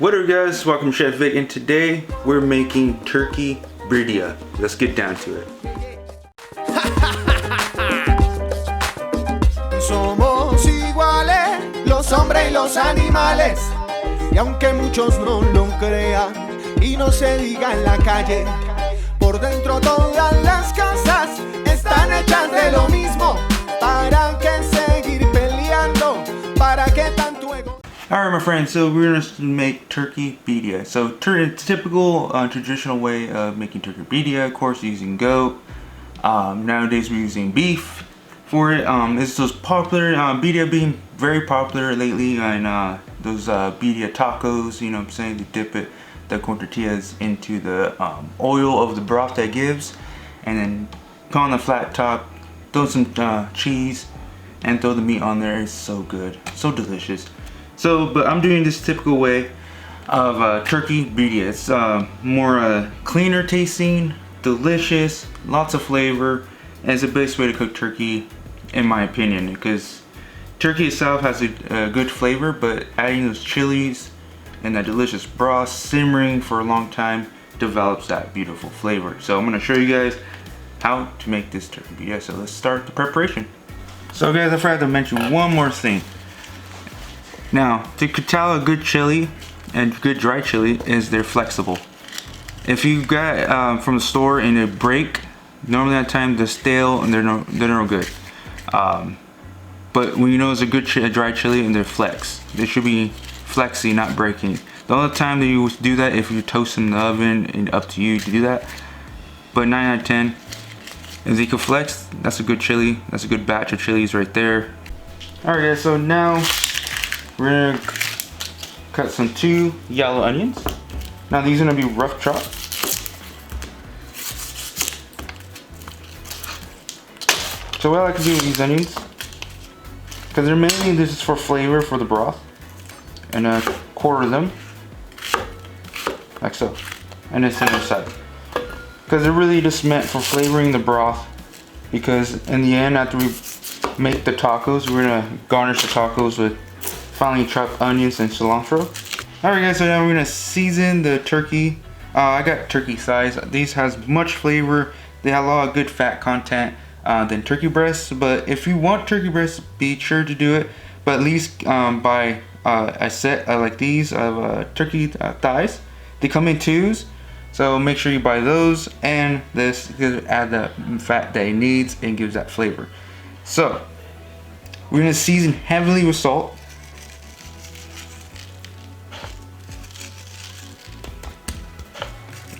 What up guys, welcome to Chef Vic, and today we're making turkey birria. Let's get down to it. Somos iguales, los hombres y los animales, y aunque muchos no lo crean y no se diga en la calle, por dentro todas las casas están hechas de lo mismo. ¿Para qué seguir peleando? ¿Para qué tanto ego? Alright my friends, so we're going to make turkey birria. So it's a typical traditional way of making turkey birria, of course using goat. Nowadays we're using beef for it. It's those popular, birria being very popular lately, and those birria tacos, you know what I'm saying, they dip it, the corn tortillas, into the oil of the broth that gives, and then put on the flat top, throw some cheese, and throw the meat on there. It's so good, so delicious. So, but I'm doing this typical way of turkey birria. It's more cleaner tasting, delicious, lots of flavor, and it's the best way to cook turkey in my opinion, because turkey itself has a good flavor, but adding those chilies and that delicious broth simmering for a long time develops that beautiful flavor. So I'm going to show you guys how to make this turkey birria. So let's start the preparation. So guys, I forgot to mention one more thing. Now, to tell a good chili and good dry chili is they're flexible. If you got from the store and they break, normally that time they're stale and they're no good. But when you know it's a good dry chili and they're flex, they should be flexy, not breaking. The only time that you do that if you toast in the oven, and up to you to do that. But 9 out of 10, if they can flex, that's a good chili. That's a good batch of chilies right there. Alright guys, so now we're gonna cut some 2 yellow onions. Now these are gonna be rough chopped. So what I like to do with these onions, because they're mainly, this is for flavor for the broth, and quarter them, like so, and this on the side. Because they're really just meant for flavoring the broth, because in the end, after we make the tacos, we're gonna garnish the tacos with finely chopped onions and cilantro. Alright guys, so now we're gonna season the turkey. I got turkey thighs. These has much flavor. They have a lot of good fat content than turkey breasts. But if you want turkey breasts, be sure to do it. But at least buy a set like these of turkey thighs. They come in 2s. So make sure you buy those, and this to add the fat that it needs and gives that flavor. So we're gonna season heavily with salt.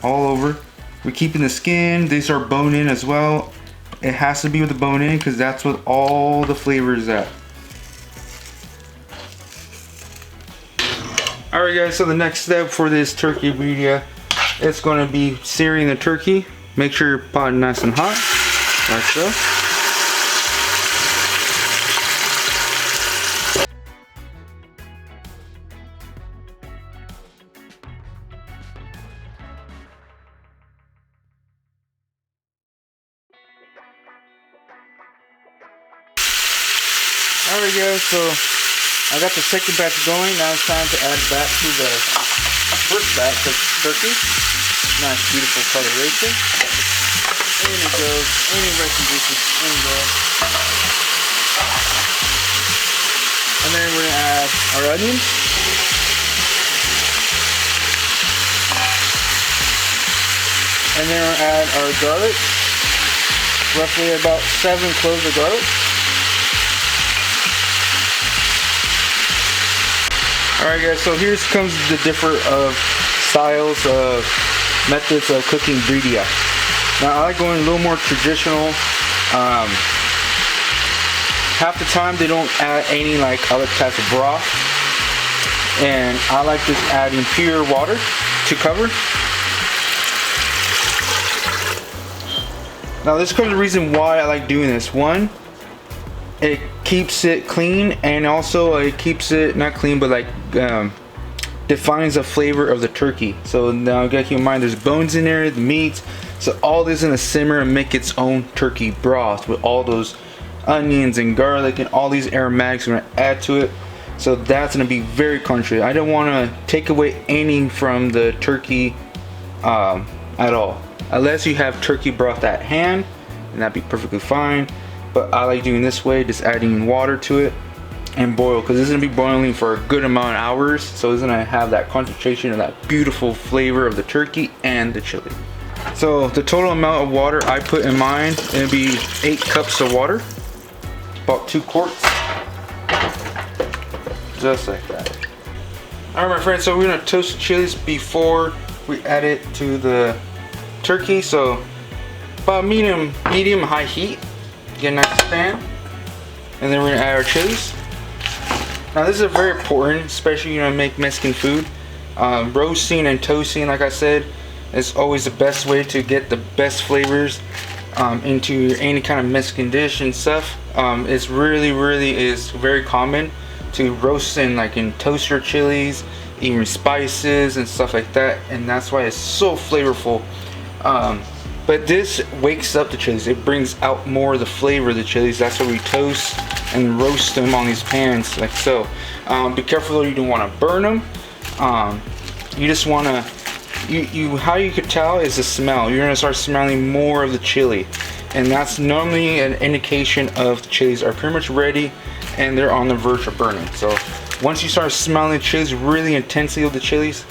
All over. We're keeping the skin. These are bone in as well. It has to be with the bone in because that's what all the flavor is at. Alright guys, so the next step for this turkey birria, it's going to be searing the turkey. Make sure your pot is nice and hot, like so. Alright guys, so I got the second batch going. Now it's time to add back to the first batch of turkey. Nice beautiful coloration. In it goes. Any resting juices in there. And then we're gonna add our onions. And then we're gonna add our garlic. Roughly about 7 cloves of garlic. Alright guys, so here comes the different styles of methods of cooking birria. Now I like going a little more traditional. Half the time they don't add any like other types of broth, and I like just adding pure water to cover. Now this comes the reason why I like doing this. One, it keeps it clean, and also it keeps it not clean but like defines the flavor of the turkey. So now you gotta keep in mind there's bones in there, the meats, so all this is gonna simmer and make its own turkey broth with all those onions and garlic and all these aromatics we're gonna add to it. So that's gonna be very concentrated. I don't wanna take away any from the turkey at all. Unless you have turkey broth at hand, and that'd be perfectly fine. But I like doing this way, just adding water to it and boil, because it's gonna be boiling for a good amount of hours. So it's gonna have that concentration of that beautiful flavor of the turkey and the chili. So the total amount of water I put in mine, it'll be 8 cups of water, about 2 quarts, just like that. All right, my friends, so we're gonna toast the chilies before we add it to the turkey. So about medium high heat, get a nice pan, and then we're gonna add our chilies. Now this is very important, especially make Mexican food. Roasting and toasting, like I said, is always the best way to get the best flavors into any kind of Mexican dish and stuff. It's really is very common to roast and toast your chilies, even spices and stuff like that, and that's why it's so flavorful. But this wakes up the chilies. It brings out more of the flavor of the chilies. That's why we toast and roast them on these pans like so. Be careful though, you don't want to burn them. You just want to, how you could tell is the smell. You're gonna start smelling more of the chili, and that's normally an indication of the chilies are pretty much ready and they're on the verge of burning. So once you start smelling the chilies really intensely of the chilies,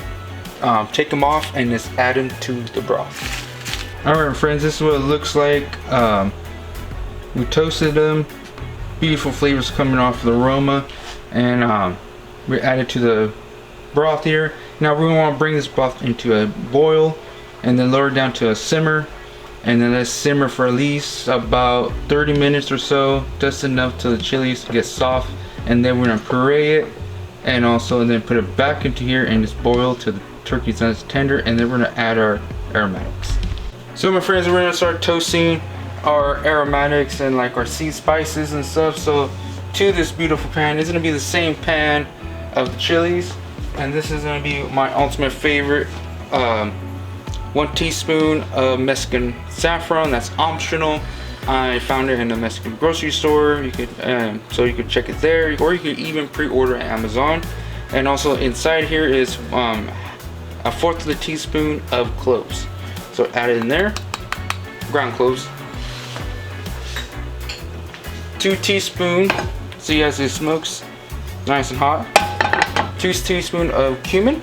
take them off and just add them to the broth. Alright friends, this is what it looks like. We toasted them, beautiful flavors coming off the aroma, and we added to the broth here. Now we want to bring this broth into a boil and then lower it down to a simmer, and then let's simmer for at least about 30 minutes or so, just enough till the chilies get soft, and then we're gonna puree it, and also then put it back into here and just boil till the turkey's nice tender, and then we're gonna add our aromatics. So my friends, we're gonna start toasting our aromatics and our seed spices and stuff. So to this beautiful pan, it's gonna be the same pan of the chilies, and this is gonna be my ultimate favorite. 1 teaspoon of Mexican saffron. That's optional. I found it in the Mexican grocery store. You could so you could check it there, or you could even pre-order at Amazon. And also inside here is 1/4 of a teaspoon of cloves. So add it in there, ground cloves. 2 teaspoons, see as it smokes nice and hot. 2 teaspoons of cumin.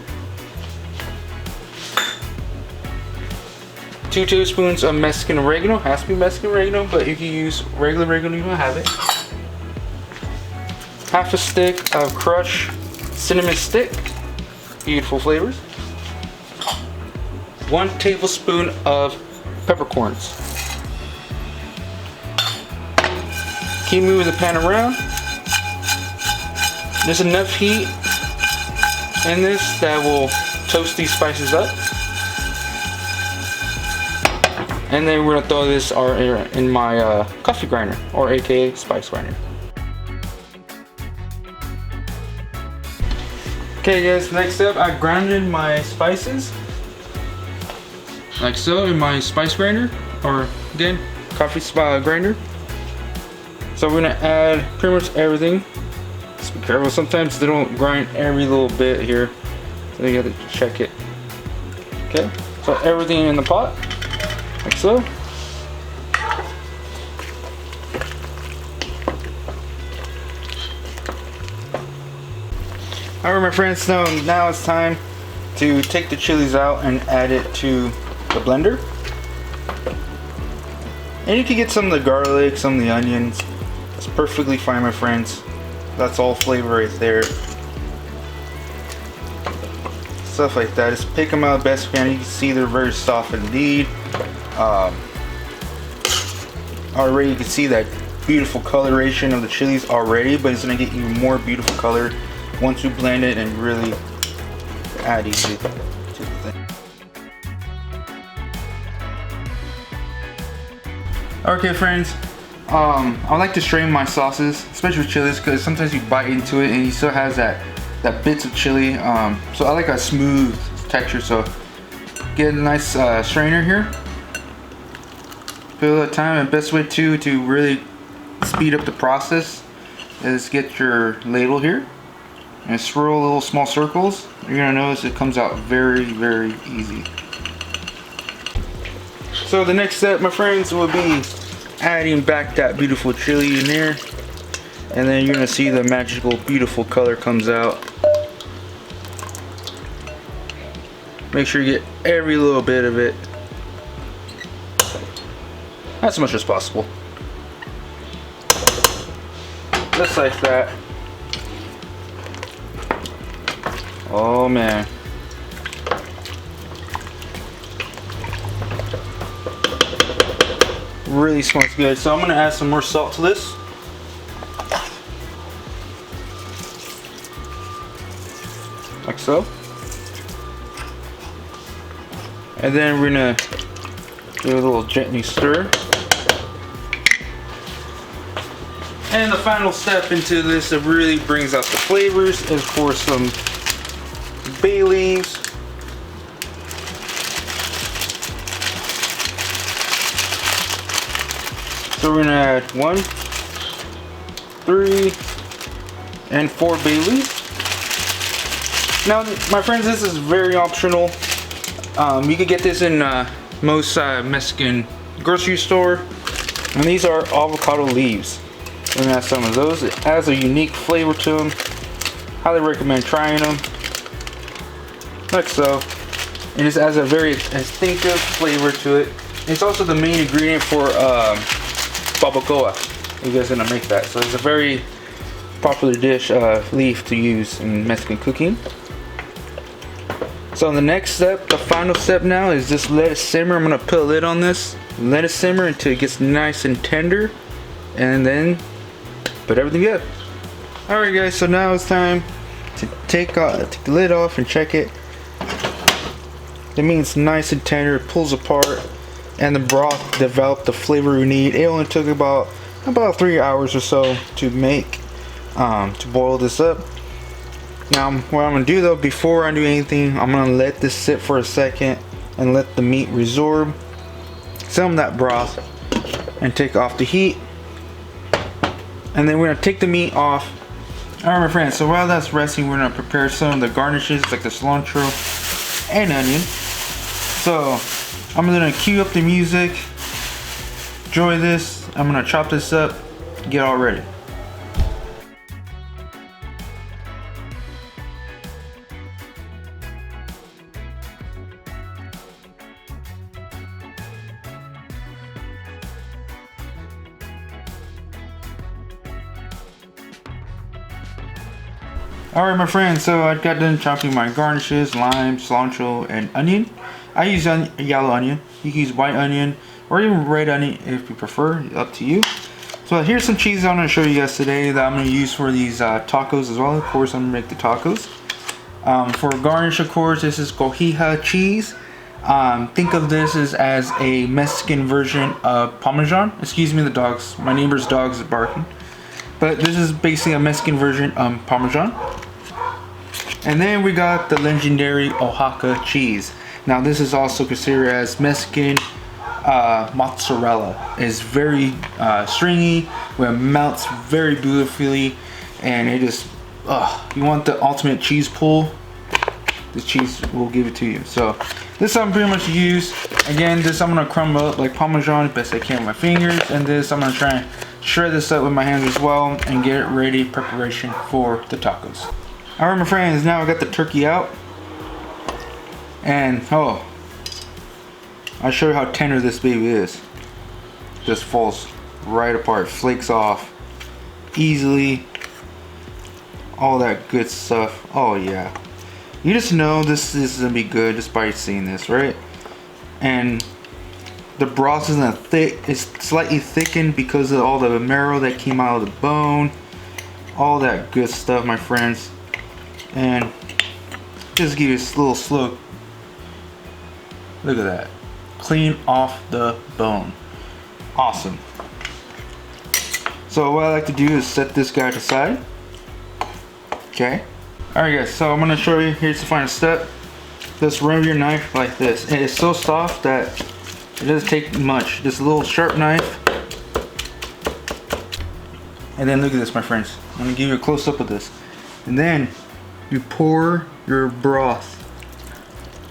2 tablespoons of Mexican oregano. Has to be Mexican oregano, but you can use regular oregano, you don't have it. 1/2 stick of crushed cinnamon stick. Beautiful flavors. 1 tablespoon of peppercorns. Keep moving the pan around. There's enough heat in this that will toast these spices up. And then we're gonna throw this in my coffee grinder, or aka spice grinder. Okay guys, next up I grounded my spices. Like so in my spice grinder, or again, coffee grinder. So we're gonna add pretty much everything. Just be careful, sometimes they don't grind every little bit here, so you have to check it. Okay, so everything in the pot, like so. Alright my friends, so now it's time to take the chilies out and add it to the blender. And you can get some of the garlic, some of the onions. That's perfectly fine my friends. That's all flavor right there. Stuff like that. Just pick them out the best you can. You can see they're very soft indeed. Already you can see that beautiful coloration of the chilies already, but it's going to get even more beautiful color once you blend it and really add easily to the thing. Okay friends, I like to strain my sauces, especially with chilies, because sometimes you bite into it and it still has that bits of chili. So I like a smooth texture, so get a nice strainer here. Fill the time, and best way to really speed up the process is get your ladle here. and swirl little small circles. You're gonna notice it comes out very, very easy. So the next step, my friends, will be adding back that beautiful chili in there. And then you're gonna see the magical, beautiful color comes out. Make sure you get every little bit of it. As much as possible. Just like that. Oh man. Really smells good. So I'm gonna add some more salt to this. Like so. And then we're gonna do a little gently stir. And the final step into this that really brings out the flavors is for some bay leaves. So we're gonna add 1, 3, and 4 bay leaves. Now, my friends, this is very optional. You can get this in most Mexican grocery store, and these are avocado leaves. We're gonna add some of those. It adds a unique flavor to them. Highly recommend trying them. Like so. And it adds a very distinctive flavor to it. It's also the main ingredient for barbacoa. You guys are gonna make that. So it's a very popular dish, leaf to use in Mexican cooking. So the next step, the final step now, is just let it simmer. I'm gonna put a lid on this. Let it simmer until it gets nice and tender. And then put everything up. Alright guys, so now it's time to take the lid off and check it. That means it's nice and tender, it pulls apart, and the broth developed the flavor we need. It only took about 3 hours or so to make, to boil this up. Now what I'm going to do though, before I do anything, I'm going to let this sit for a second and let the meat resorb some of that broth and take off the heat. And then we're going to take the meat off. Alright my friends, so while that's resting, we're going to prepare some of the garnishes like the cilantro and onion. So I'm going to cue up the music, enjoy this. I'm going to chop this up, get all ready. Alright my friends, so I got done chopping my garnishes, lime, cilantro, and onion. I use yellow onion. You can use white onion or even red onion if you prefer, up to you. So here's some cheese I'm going to show you guys today that I'm going to use for these tacos as well. Of course I'm going to make the tacos. For garnish, of course, this is Guajillo cheese. Think of this as a Mexican version of Parmesan. Excuse me, the dogs. My neighbor's dogs are barking. But this is basically a Mexican version of Parmesan. And then we got the legendary Oaxaca cheese. Now this is also considered as Mexican mozzarella. It's very stringy, where it melts very beautifully, and it just, you want the ultimate cheese pull, this cheese will give it to you. So this I'm pretty much use. Again, this I'm gonna crumble up like Parmesan as best I can with my fingers, and this I'm gonna try and shred this up with my hands as well and get it ready, preparation for the tacos. Alright my friends, now I got the turkey out, and I'll show you how tender this baby is. Just falls right apart, flakes off easily, all that good stuff. Oh yeah, you just know this is gonna be good just by seeing this, right? And the broth isn't thick, it's slightly thickened because of all the marrow that came out of the bone, all that good stuff my friends. And just give you a little slow, look at that, clean off the bone, awesome. So what I like to do is set this guy aside. Okay, alright guys, so I'm going to show you, here's the final step. Just run your knife like this, and it's so soft that it doesn't take much, just a little sharp knife. And then look at this my friends, I'm going to give you a close up of this. And then you pour your broth,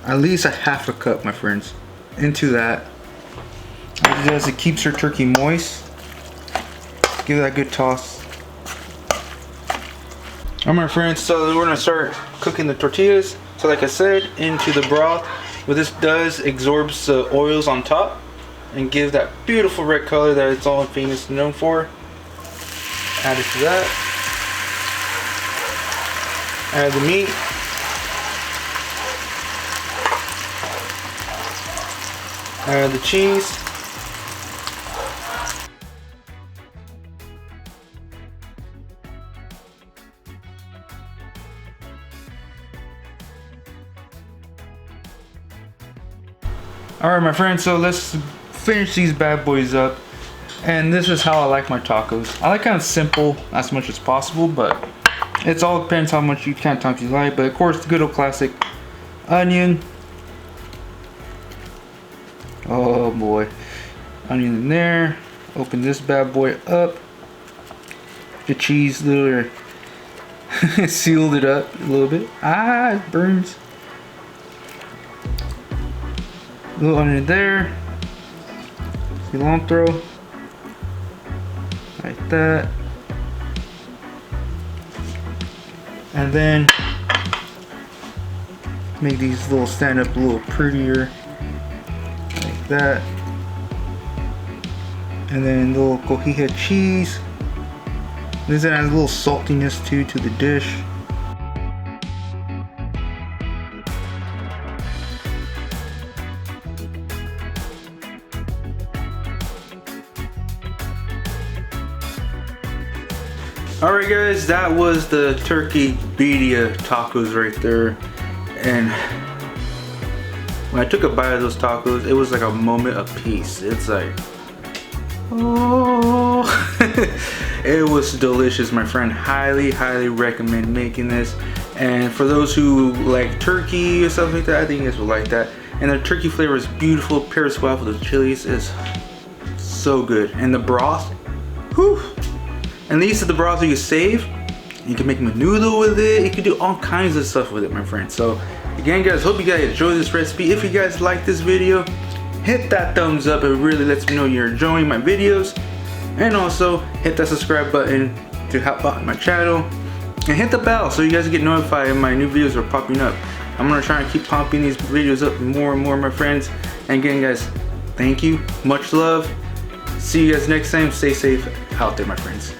at least a half a cup, my friends, into that. What it does, it keeps your turkey moist. Give that a good toss. Alright, my friends, so we're gonna start cooking the tortillas. So like I said, into the broth. What this does, absorbs the oils on top and gives that beautiful red color that it's all famous and known for. Add it to that. Add the meat. Add the cheese. Alright, my friends, so let's finish these bad boys up. And this is how I like my tacos. I like kind of simple as much as possible, but it's all depends how much kind of times you like. But of course, the good old classic onion. Oh boy, onion in there. Open this bad boy up. The cheese literally sealed it up a little bit. Ah, it burns. A little onion there. Cilantro. Like that. And then make these little stand up a little prettier. Like that. And then a little cojija cheese. This adds a little saltiness too to the dish. Alright guys, that was the turkey birria tacos right there. And when I took a bite of those tacos, it was like a moment of peace. It's like, oh, it was delicious, my friend. Highly, highly recommend making this. And for those who like turkey or something like that, I think you guys will like that. And the turkey flavor is beautiful, pairs well with the chilies. Is so good. And the broth, whew. And these are the broths you can save. You can make menudo with it. You can do all kinds of stuff with it, my friend. So again, guys, hope you guys enjoyed this recipe. If you guys like this video, hit that thumbs up. It really lets me know you're enjoying my videos. And also hit that subscribe button to help out my channel. And hit the bell so you guys get notified when my new videos are popping up. I'm gonna try and keep pumping these videos up more and more, my friends. And again, guys, thank you. Much love. See you guys next time. Stay safe out there, my friends.